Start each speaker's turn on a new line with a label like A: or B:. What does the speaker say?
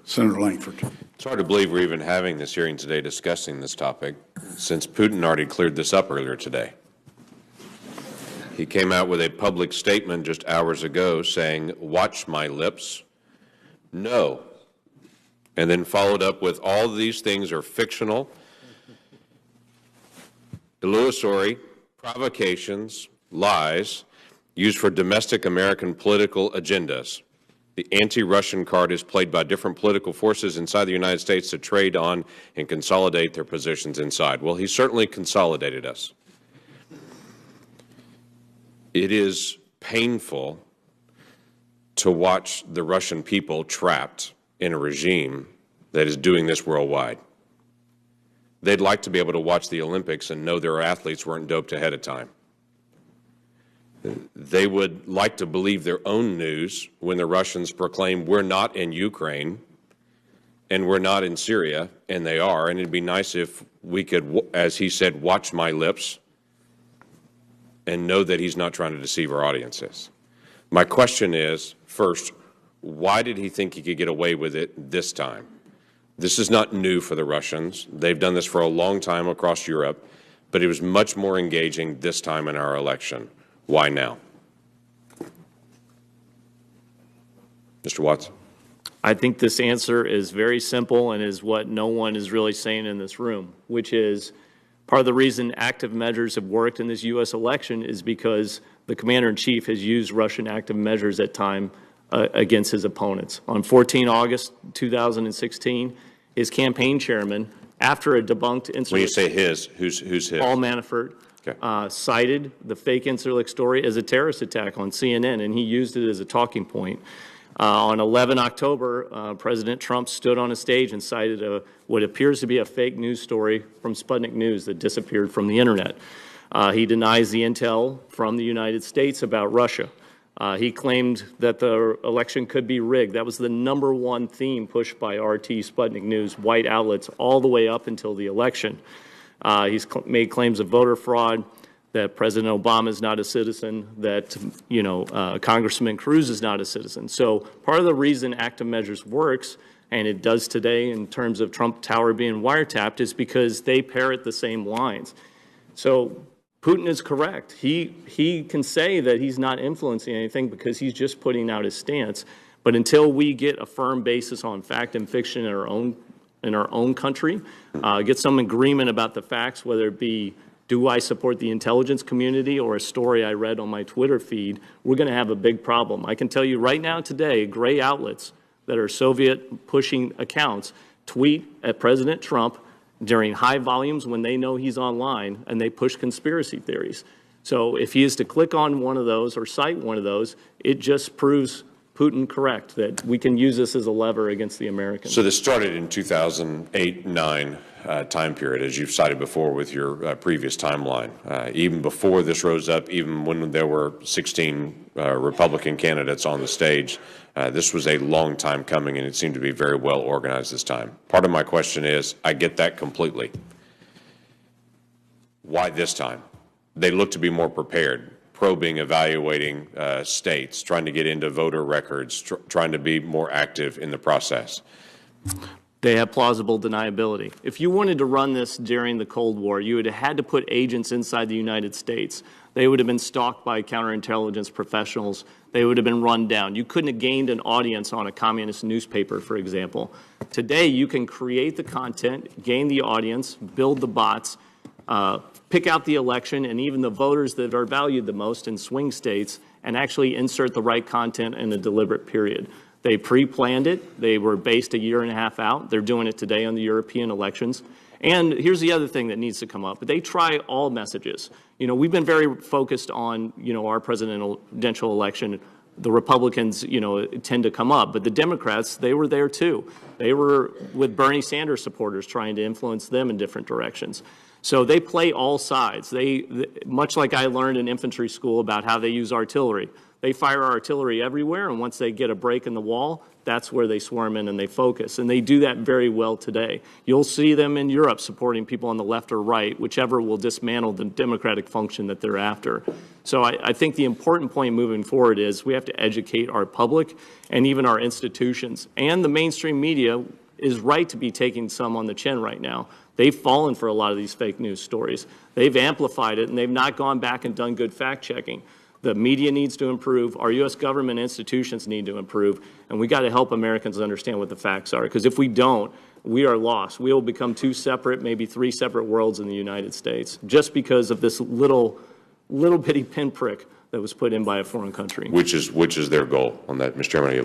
A: Senator Lankford.
B: It's hard to believe we're even having this hearing today discussing this topic, since Putin already cleared this up earlier today. He came out with a public statement just hours ago saying, "Watch my lips, no," and then followed up with, "All these things are fictional, illusory, provocations, lies, used for domestic American political agendas. The anti-Russian card is played by different political forces inside the United States to trade on and consolidate their positions inside." Well, he certainly consolidated us. It is painful to watch the Russian people trapped in a regime that is doing this worldwide. They'd like to be able to watch the Olympics and know their athletes weren't doped ahead of time. They would like to believe their own news when the Russians proclaim we're not in Ukraine and we're not in Syria, and they are, and it'd be nice if we could, as he said, watch my lips and know that he's not trying to deceive our audiences. My question is, first, why did he think he could get away with it this time? This is not new for the Russians. They've done this for a long time across Europe, but it was much more engaging this time in our election. Why now? Mr. Watts.
C: I think this answer is very simple and is what no one is really saying in this room, which is part of the reason active measures have worked in this U.S. election is because the commander-in-chief has used Russian active measures at time against his opponents. On 14 August 2016, his campaign chairman, after a debunked incident—
B: When you say his, who's his?
C: Paul Manafort. Okay. Cited the fake Incirlik story as a terrorist attack on CNN, and he used it as a talking point. On 11 October, President Trump stood on a stage and cited what appears to be a fake news story from Sputnik News that disappeared from the Internet. He denies the intel from the United States about Russia. He claimed that the election could be rigged. That was the #1 theme pushed by RT, Sputnik News, white outlets all the way up until the election. He's made claims of voter fraud, that President Obama is not a citizen, that, Congressman Cruz is not a citizen. So part of the reason active measures works, and it does today in terms of Trump Tower being wiretapped, is because they parrot the same lines. So Putin is correct. He can say that he's not influencing anything because he's just putting out his stance. But until we get a firm basis on fact and fiction in our own country, get some agreement about the facts, whether it be, do I support the intelligence community or a story I read on my Twitter feed, we're going to have a big problem. I can tell you right now today, gray outlets that are Soviet-pushing accounts tweet at President Trump during high volumes when they know he's online, and they push conspiracy theories. So if he is to click on one of those or cite one of those, it just proves Putin correct, that we can use this as a lever against the Americans.
B: So this started in 2008-9 time period, as you've cited before with your previous timeline. Even before this rose up, even when there were 16 Republican candidates on the stage, this was a long time coming, and it seemed to be very well organized this time. Part of my question is, I get that completely. Why this time? They look to be more prepared. Probing, evaluating states, trying to get into voter records, trying to be more active in the process.
C: They have plausible deniability. If you wanted to run this during the Cold War, you would have had to put agents inside the United States. They would have been stalked by counterintelligence professionals. They would have been run down. You couldn't have gained an audience on a communist newspaper, for example. Today, you can create the content, gain the audience, build the bots, pick out the election and even the voters that are valued the most in swing states, and actually insert the right content in a deliberate period. They pre-planned it. They were based a year and a half out. They're doing it today on the European elections. And here's the other thing that needs to come up. They try all messages. We've been very focused on, our presidential election. The Republicans, tend to come up. But the Democrats, they were there too. They were with Bernie Sanders supporters trying to influence them in different directions. So they play all sides. Much like I learned in infantry school about how they use artillery, They fire artillery everywhere, and once they get a break in the wall, that's where they swarm in and they focus. And they do that very well today. You'll see them in Europe supporting people on the left or right, whichever will dismantle the democratic function that they're after. So I think the important point moving forward is we have to educate our public and even our institutions. And the mainstream media is right to be taking some on the chin right now. They've fallen for a lot of these fake news stories. They've amplified it, and they've not gone back and done good fact-checking. The media needs to improve. Our U.S. government institutions need to improve. And we got to help Americans understand what the facts are. Because if we don't, we are lost. We will become two separate, maybe three separate worlds in the United States just because of this little bitty pinprick that was put in by a foreign country.
B: Which is their goal on that, Mr. Chairman.